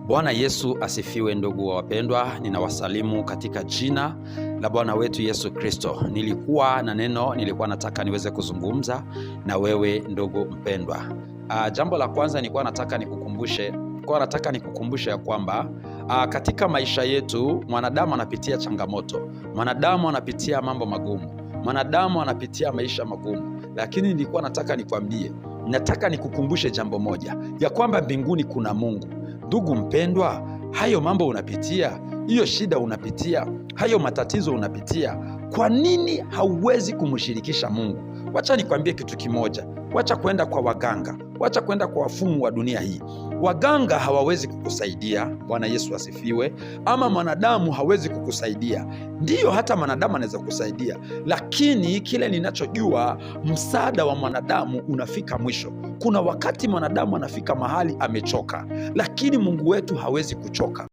Bwana Yesu asifiwe. Ndugu wa wapendwa, ninawasalimu katika jina la Bwana wetu Yesu Kristo. Nilikuwa na neno, nilikuwa nataka niweze kuzungumza na wewe ndugu mpendwa. Jambo la kwanza nilikuwa nataka nikukumbushe ya kwamba katika maisha yetu mwanadamu anapitia changamoto, mwanadamu anapitia mambo magumu, mwanadamu anapitia maisha magumu, lakini nilikuwa nataka nikukumbushe jambo moja, ya kwamba mbinguni kuna Mungu. Ndugu mpendwa, hayo mambo unapitia, hiyo shida unapitia, hayo matatizo unapitia, kwa nini hauwezi kumshirikisha Mungu? Wacha nikwambie kitu kimoja, wacha kwenda kwa waganga, wacha kwenda kwa wafumu wa dunia hii. Waganga hawawezi kukusaidia. Bwana Yesu asifiwe. Ama mwanadamu hawezi kukusaidia. Ndiyo, hata mwanadamu anaweza kukusaidia, lakini kile ninachojua, msaada wa mwanadamu unafika mwisho. Kuna wakati mwanadamu anafika mahali amechoka, lakini Mungu wetu hawezi kuchoka.